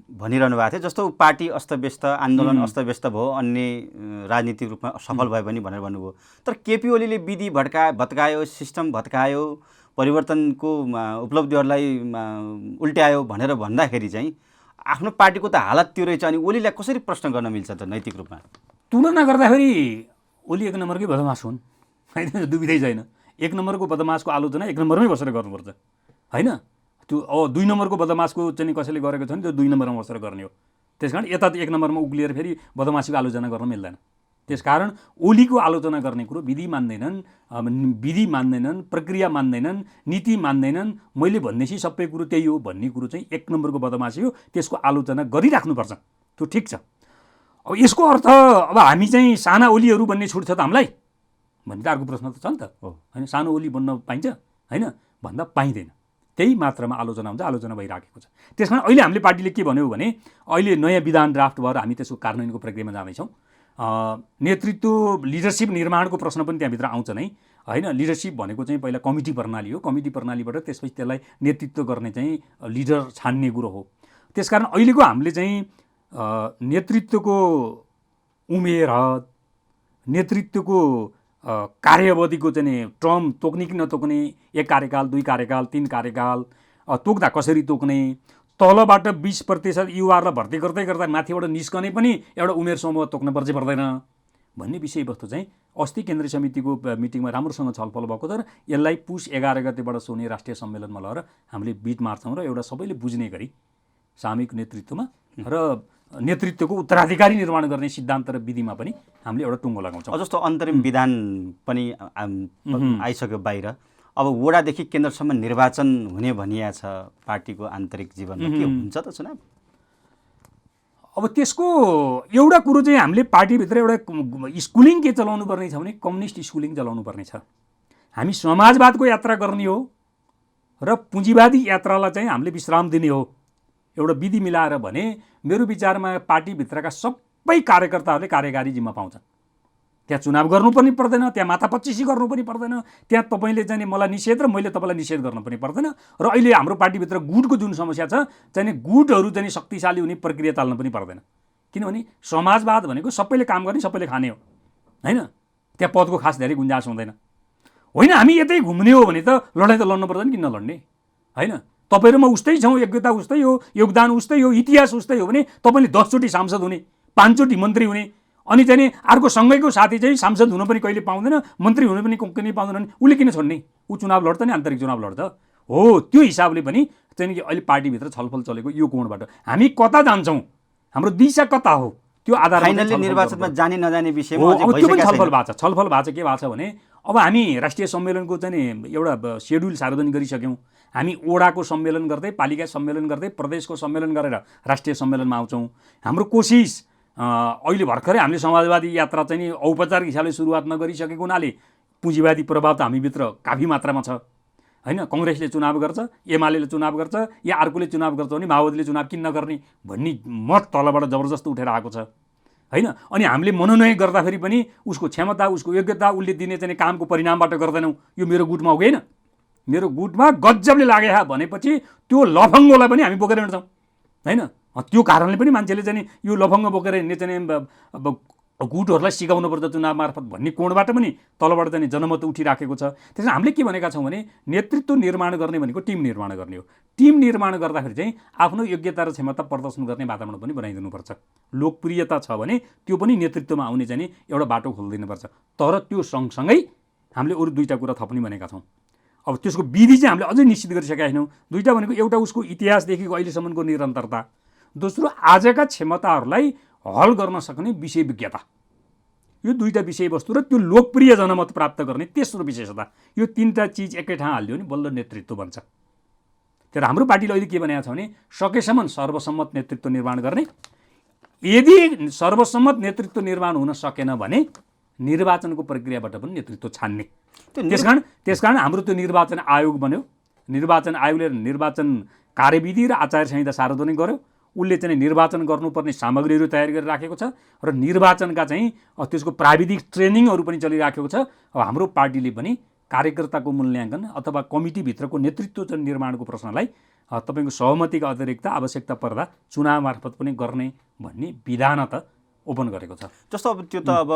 भनिरहनु भएको थियो, जस्तो पार्टी अस्तव्यस्त, आन्दोलन अस्तव्यस्त भयो, अन्य राजनीतिक रूपमा सफल भयो भने भनेर भन्नुभयो। तर केपी ओलीले विधि भत्कायो, सिस्टम भत्कायो, परिवर्तनको उपलब्धिहरूलाई उल्ट्यायो भनेर भन्दाखेरि चाहिँ आफ्नो पार्टीको त हालत त्यो रहेछ, अनि ओलीलाई कसरी प्रश्न गर्न मिल्छ त नैतिक रूपमा? तुलना गर्दाखेरि ओली एक नम्बरकै बदमास हुन्, होइन, दुविधै छैन। एक नम्बरको बदमासको आलोचना एक नम्बरमै बसेर गर्नुपर्छ, होइन? त्यो 2 नम्बरको बदमासको चाहिँ कसैले गरेको छ भने त्यो 2 नम्बरमा बसेर गर्ने हो। त्यसकारण यता एक नम्बरमा उक्लिएर फेरि बदमासीको आलोचना गर्न मिल्दैन। त्यसकारण ओलीको आलोचना गर्ने कुरो विधि मान्दैनन्, प्रक्रिया मान्दैनन्, नीति मान्दैनन्, मैले भन्नेसी सबै कुरो त्यही हो भन्ने कुरो चाहिँ एक नम्बरको बदमासी हो। त्यसको आलोचना गरिराख्नुपर्छ, त्यो ठिक छ। अब यसको अर्थ अब हामी चाहिँ साना ओलीहरू भन्ने छुट छ त हामीलाई भन्ने त अर्को प्रश्न त छ नि त, होइन? सानो ओली बन्न पाइन्छ, होइन? भन्दा पाइँदैन। त्यही मात्रामा आलोचना हुन्छ, आलोचना भइराखेको छ। त्यसकारण अहिले हामीले पार्टीले के भन्यो भने अहिले नयाँ विधान ड्राफ्ट भएर हामी त्यसको कार्यान्वयनको प्रक्रियामा जाँदैछौँ। नेतृत्व लिडरसिप निर्माणको प्रश्न पनि त्यहाँभित्र आउँछ नै, होइन? लिडरसिप भनेको चाहिँ पहिला कमिटी प्रणाली हो, कमिटी प्रणालीबाट त्यसपछि त्यसलाई नेतृत्व गर्ने चाहिँ लिडर छान्ने कुरो हो। त्यसकारण अहिलेको हामीले चाहिँ नेतृत्वको उमेर, नेतृत्वको कार्यावधिको चाहिँ टर्म तोक्ने कि नतोक्ने, 1 कार्यकाल, 2 कार्यकाल, 3 कार्यकाल, तोक्दा कसरी तोक्ने, तलबाट 20% युवाहरूलाई भर्ती गर्दै गर्दा माथिबाट निस्कने पनि एउटा उमेर समूह तोक्न पर्छ पर्दैन भन्ने विषयवस्तु चाहिँ अस्ति केन्द्रीय समितिको मिटिङमा राम्रोसँग छलफल भएको छ र यसलाई पुस 11 गतेबाट सोने राष्ट्रिय सम्मेलनमा लगेर हामीले बिट मार्छौँ र एउटा सबैले बुझ्ने गरी सामूहिक नेतृत्वमा र नेतृत्वको उत्तराधिकारी निर्माण गर्ने सिद्धान्त र विधिमा पनि हामीले एउटा टुङ्गो लगाउँछौँ। जस्तो अन्तरिम विधान पनि आइसक्यो बाहिर, अब वडादेखि केन्द्रसम्म निर्वाचन हुने भनिया छ पार्टीको आन्तरिक जीवनमा, के हुन्छ त चुनाव? अब त्यसको एउटा कुरो चाहिँ हामीले पार्टीभित्र एउटा स्कुलिङ के चलाउनु पर्ने छ भने कम्युनिस्ट स्कुलिङ चलाउनु पर्ने छ। हामी समाजवादको यात्रा गर्ने हो र पुँजीवादी यात्रालाई चाहिँ हामीले विश्राम दिने हो, एउटा विधि मिलाएर भने मेरो विचारमा पार्टीभित्रका सबै कार्यकर्ताहरूले कार्यकारी जिम्मा पाउँछन्। त्यहाँ चुनाव गर्नु पनि पर्दैन, त्यहाँ माथापच्चिसी गर्नु पनि पर्दैन, त्यहाँ तपाईँले चाहिँ मलाई निषेध र मैले तपाईँलाई निषेध गर्न पनि पर्दैन। र अहिले हाम्रो पार्टीभित्र गुटको जुन समस्या छ चाहिँ गुटहरू चाहिँ शक्तिशाली हुने प्रक्रिया चाल्न पनि पर्दैन, किनभने समाजवाद भनेको सबैले काम गर्ने, सबैले खाने हो, होइन? त्यहाँ पदको खास धेरै गुन्जाइस हुँदैन। होइन, हामी यतै घुम्ने हो भने त लडाइँ त लड्नु पर्दैन, किन नलड्ने, होइन? तपाईँ र म उस्तै छौँ, योग्यता उस्तै हो, योगदान उस्तै हो, इतिहास उस्तै हो भने तपाईँले 10 चोटि सांसद हुने, 5 चोटि मन्त्री हुने, अनि चाहिँ अर्को सँगैको साथी चाहिँ सांसद हुन पनि कहिले पाउँदैन, मन्त्री हुन पनि कहिले पाउँदैन भने उसले किन छोड्ने? ऊ चुनाव लड्छ नि, आन्तरिक चुनाव लड्छ हो। त्यो हिसाबले पनि चाहिँ अहिले पार्टीभित्र छलफल चलेको यो कोणबाट हामी कता जान्छौँ, हाम्रो दिशा कता हो, त्यो आधारमा फाइनली निर्वाचनमा जाने नजाने विषयमा अब त्यो पनि छलफल भएको छ। छलफल भएको छ, के भएको छ भने अब हामी राष्ट्रिय सम्मेलनको चाहिँ एउटा सेड्युल सार्वजनिक गरिसक्यौँ। हामी ओडाको सम्मेलन गर्दै, पालिका सम्मेलन गर्दै, प्रदेशको सम्मेलन गरेर राष्ट्रिय सम्मेलनमा आउँछौँ। हाम्रो कोसिस अहिले भर्खरै हामीले समाजवादी यात्रा चाहिँ औपचारिक हिसाबले सुरुवात नगरिसकेको हुनाले पुँजीवादी प्रभाव त हामीभित्र काफी मात्रामा छ, होइन? कङ्ग्रेसले चुनाव गर्छ, एमाले चुनाव गर्छ, या अर्कोले चुनाव गर्छ भने माओवादीले चुनाव किन नगर्ने भन्ने मत तलबाट जबरजस्त उठेर आएको छ, होइन? अनि हामीले मनोनयन गर्दाखेरि पनि उसको क्षमता, उसको योग्यता, उसले दिने चाहिँ कामको परिणामबाट गर्दैनौँ। यो मेरो गुटमा हो कि होइन? मेरो गुटमा गजबले लागे भनेपछि त्यो लफङ्गोलाई पनि हामी बोकेर हिँड्छौँ, होइन? त्यो कारणले पनि मान्छेले चाहिँ यो लफङ्गो बोकेर हिँड्ने चाहिँ अब गुटहरूलाई सिकाउनुपर्छ चुनाव मार्फत भन्ने कोणबाट पनि तलबाट चाहिँ जनमत उठिराखेको छ। त्यसमा हामीले के भनेका छौँ भने नेतृत्व निर्माण गर्ने भनेको टिम निर्माण गर्ने हो। टिम निर्माण गर्दाखेरि चाहिँ आफ्नो योग्यता र क्षमता प्रदर्शन गर्ने वातावरण पनि बनाइदिनुपर्छ। लोकप्रियता छ भने त्यो पनि नेतृत्वमा आउने चाहिँ एउटा बाटो खोलिदिनुपर्छ। तर त्यो सँगसँगै हामीले अरू 2टा कुरा थप्ने भनेका छौँ। अब त्यसको विधि चाहिँ हामीले अझै निश्चित गरिसकेका छैनौँ। 2टा भनेको एउटा उसको इतिहासदेखिको अहिलेसम्मको निरन्तरता, दोस्रो आजका क्षमताहरूलाई हल गर्न सक्ने विषय विज्ञता। यो 2टा विषयवस्तु र त्यो लोकप्रिय जनमत प्राप्त गर्ने तेस्रो विशेषता, यो 3टा चिज एकै ठाउँ हालिदियो भने बल्ल नेतृत्व बन्छ। तर हाम्रो पार्टीले अहिले के भनेको छ भने सकेसम्म सर्वसम्मत नेतृत्व निर्माण गर्ने, यदि सर्वसम्मत नेतृत्व निर्माण हुन सकेन भने निर्वाचनको प्रक्रियाबाट पनि नेतृत्व छान्ने। त्यसकारण हाम्रो त्यो निर्वाचन आयोग बन्यो। निर्वाचन आयोगले निर्वाचन कार्यविधि र आचार संहिता सार्वजनिक गर्यो। उसले चाहिँ निर्वाचन गर्नुपर्ने सामग्रीहरू तयार गरेर राखेको छ र निर्वाचनका चाहिँ त्यसको प्राविधिक ट्रेनिङहरू पनि चलिराखेको छ। अब हाम्रो पार्टीले पनि कार्यकर्ताको मूल्याङ्कन अथवा कमिटीभित्रको नेतृत्व निर्माणको प्रश्नलाई तपाईँको सहमतिका अतिरिक्त आवश्यकता पर्दा चुनाव मार्फत पनि गर्ने भन्ने विधान त ओपन गरेको छ। जस्तो अब त्यो त अब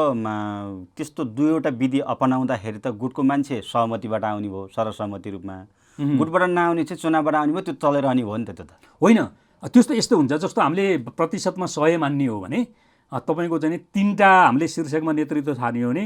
त्यस्तो दुईवटा विधि अपनाउँदाखेरि त गुटको मान्छे सहमतिबाट आउने भयो सर्वसम्मति रूपमा, गुटबाट नआउने चाहिँ चुनावबाट आउने भयो, त्यो चलेर आउने भयो नि त। त्यो त होइन, त्यस्तो यस्तो हुन्छ। जस्तो हामीले प्रतिशतमा 100 मान्ने हो भने तपाईँको चाहिँ 3टा हामीले शीर्षकमा नेतृत्व छान्यो भने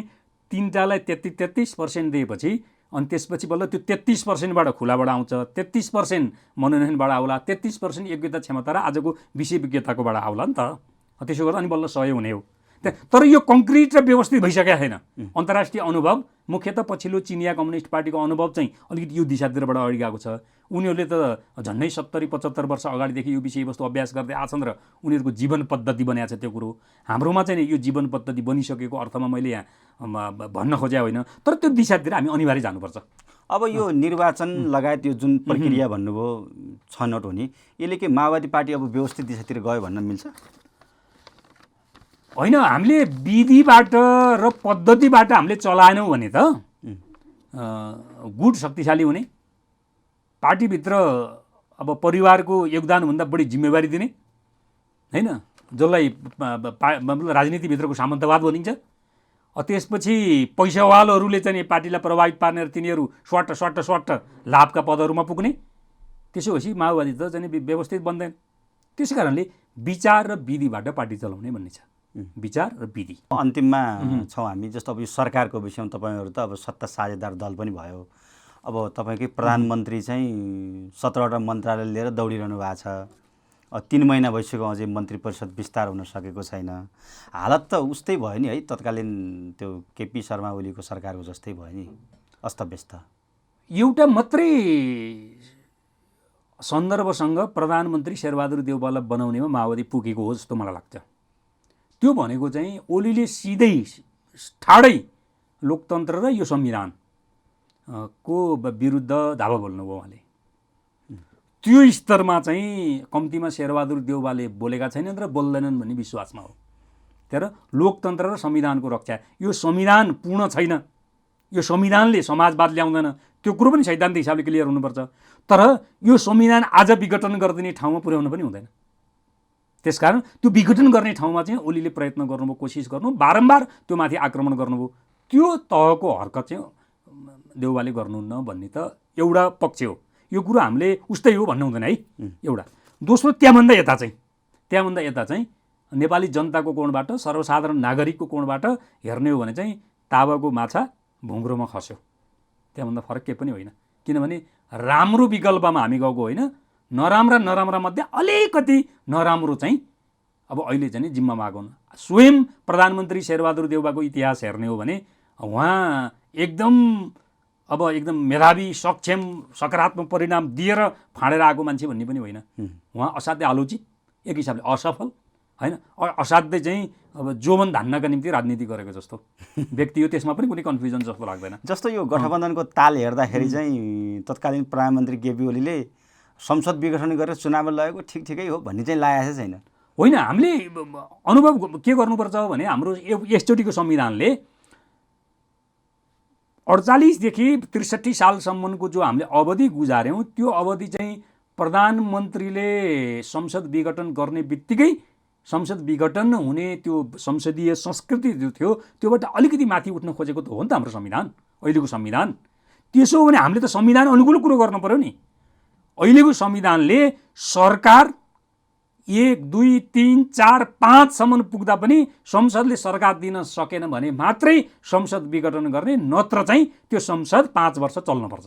3टालाई 33% दिएपछि अनि त्यसपछि बल्ल त्यो 33%बाट खुलाबाट आउँछ, 33% मनोनयनबाट आउला, 33% योग्यता क्षमता र आजको विषय विज्ञताकोबाट आउला नि त। त्यसो गर्दा अनि बल्ल 100 हुने हो। तर यो कङ्क्रिट र व्यवस्थित भइसकेको छैन। अन्तर्राष्ट्रिय अनुभव, मुख्यतः पछिल्लो चिनिया कम्युनिस्ट पार्टीको अनुभव चाहिँ अलिकति यो दिशातिरबाट अगाडि गएको छ। उनीहरूले त झन्डै 70-75 वर्ष अगाडिदेखि यो विषयवस्तु अभ्यास गर्दै आछन् र उनीहरूको जीवन पद्धति बनाएको छ त्यो कुरो। हाम्रोमा चाहिँ यो जीवन पद्धति बनिसकेको अर्थमा मैले यहाँ भन्न खोजे होइन, तर त्यो दिशातिर हामी अनिवार्य जानुपर्छ। अब यो निर्वाचन लगायत यो जुन प्रक्रिया भन्नुभयो छनौट हुने, यसले के माओवादी पार्टी अब व्यवस्थित दिशातिर गयो भन्न मिल्छ? होइन, हामीले विधिबाट र पद्धतिबाट हामीले चलाएनौँ भने त गुट शक्तिशाली हुने, पार्टीभित्र अब परिवारको योगदानभन्दा बढी जिम्मेवारी दिने होइन, जसलाई राजनीतिभित्रको सामन्तवाद भनिन्छ। त्यसपछि पैसावालहरूले चाहिँ पार्टीलाई प्रभावित पार्ने र तिनीहरू स्वाट लाभका पदहरूमा पुग्ने। त्यसो भएपछि माओवादी त चाहिँ व्यवस्थित बन्दैन। त्यसै कारणले विचार र विधिबाट पार्टी चलाउने भन्ने छ, विचार र विधि। अन्तिममा छौँ हामी। जस्तो अब यो सरकारको विषयमा तपाईँहरू त अब सत्ता साझेदार दल पनि भयो। अब तपाईँकै प्रधानमन्त्री चाहिँ 17वटा मन्त्रालय लिएर दौडिरहनु भएको छ। 3 महिना भइसक्यो, अझै मन्त्री परिषद विस्तार हुन सकेको छैन। हालत त उस्तै भयो नि है, तत्कालीन त्यो केपी शर्मा ओलीको सरकारको जस्तै भयो नि, अस्तव्यस्त। एउटा मात्रै सन्दर्भसँग प्रधानमन्त्री शेरबहादुर देउवालाई बनाउनेमा माओवादी पुगेको हो जस्तो मलाई लाग्छ। त्यो भनेको चाहिँ ओलीले सिधै ठाडै लोकतन्त्र र यो संविधान को विरुद्ध धावा बोल्नुभयो उहाँले। त्यो स्तरमा चाहिँ कम्तीमा शेरबहादुर देउवाले बोलेका छैनन् र बोल्दैनन् भन्ने विश्वासमा हो। तर लोकतन्त्र र संविधानको रक्षा, यो संविधान पूर्ण छैन, यो संविधानले समाजवाद ल्याउँदैन, त्यो कुरो पनि सैद्धान्तिक हिसाबले क्लियर हुनुपर्छ। तर यो संविधान आज विघटन गरिदिने ठाउँमा पुर्याउन पनि हुँदैन। त्यसकारण त्यो विघटन गर्ने ठाउँमा चाहिँ ओलीले प्रयत्न गर्नुभयो, कोसिस गर्नु, बारम्बार त्यो माथि आक्रमण गर्नुभयो। त्यो तहको हरकत चाहिँ देउवाले गर्नुहुन्न भन्ने त एउटा पक्ष हो। यो कुरो हामीले उस्तै हो भन्नु हुँदैन है, एउटा। दोस्रो, त्यहाँभन्दा यता चाहिँ नेपाली जनताको कोणबाट, सर्वसाधारण नागरिकको कोणबाट हेर्ने हो भने चाहिँ तावाको माछा भुङ्ग्रोमा खस्यो, त्यहाँभन्दा फरक केही पनि होइन। किनभने राम्रो विकल्पमा हामी गएको होइन, नराम्रा मध्ये अलिकति नराम्रो चाहिँ अब अहिले चाहिँ जिम्मा मागो। स्वयं प्रधानमन्त्री शेरबहादुर देउवाको इतिहास हेर्ने हो भने उहाँ एकदम मेधावी, सक्षम, सकारात्मक परिणाम दिएर फाँडेर आएको मान्छे भन्ने पनि होइन। उहाँ असाध्यै आलोचित, एक हिसाबले असफल होइन, असाध्यै चाहिँ अब जोवन धान्नका निम्ति राजनीति गरेको जस्तो व्यक्ति हो। त्यसमा पनि कुनै कन्फ्युजन जस्तो लाग्दैन। जस्तो यो गठबन्धनको ताल हेर्दाखेरि चाहिँ तत्कालीन प्रधानमन्त्री केपी ओलीले संसद विघटन गरेर चुनाव लगेको ठिकै हो भन्ने चाहिँ लागेको छैन। होइन, हामीले अनुभव के गर्नुपर्छ भने हाम्रो यसचोटिको संविधानले 48 देखि 63 सालसम्मको जो हामीले अवधि गुजार्यौँ, त्यो अवधि चाहिँ प्रधानमन्त्रीले संसद विघटन गर्ने बित्तिकै संसद विघटन हुने त्यो संसदीय संस्कृति जो थियो त्योबाट अलिकति माथि उठ्न खोजेको त हो नि त हाम्रो संविधान, अहिलेको संविधान। त्यसो हो भने हामीले त संविधान अनुकूल कुरो गर्नु पर्यो नि। अहिलेको संविधानले सरकार 1, 2, 3, 4, 5 सम्म पुग्दा पनि संसदले सरकार दिन सकेन भने मात्रै संसद विघटन गर्ने, नत्र चाहिँ त्यो संसद 5 वर्ष चल्नुपर्छ।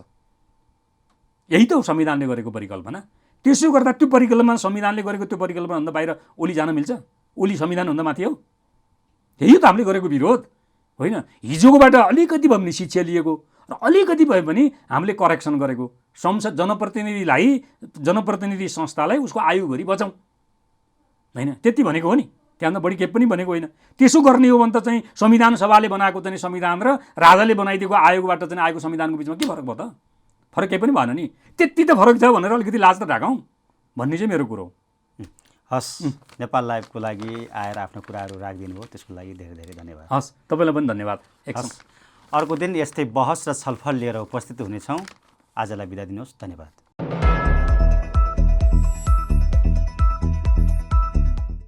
यही त हो संविधानले गरेको परिकल्पना। त्यसो गर्दा त्यो परिकल्पना, संविधानले गरेको त्यो परिकल्पनाभन्दा बाहिर ओली जान मिल्छ? ओली संविधानभन्दा माथि हो? यही त हामीले गरेको विरोध होइन। हिजोकोबाट अलिकति भए पनि शिक्षा लिएको र अलिकति भए पनि हामीले करेक्सन गरेको। संसद जनप्रतिनिधि संस्थालाई उसको आयुभरि बचाउँ होइन, त्यति भनेको हो नि। त्यहाँभन्दा बढी केही पनि भनेको होइन। त्यसो गर्ने हो भने त चाहिँ संविधान सभाले बनाएको चाहिँ संविधान र राजाले बनाइदिएको आयोगबाट चाहिँ आएको संविधानको बिचमा के फरक भयो त? फरक केही पनि भएन नि। त्यति त फरक छ भनेर अलिकति लाज त ढाकौँ भन्ने चाहिँ मेरो कुरो हो। हस्, नेपाल लाइभको लागि आएर आफ्नो कुराहरू राखिदिनु भयो, त्यसको लागि धेरै धेरै धन्यवाद। हस्, तपाईँलाई पनि धन्यवाद। अर्को दिन यस्तै बहस र छलफल लिएर उपस्थित हुनेछौँ। आजलाई बिदा दिनुहोस्, धन्यवाद।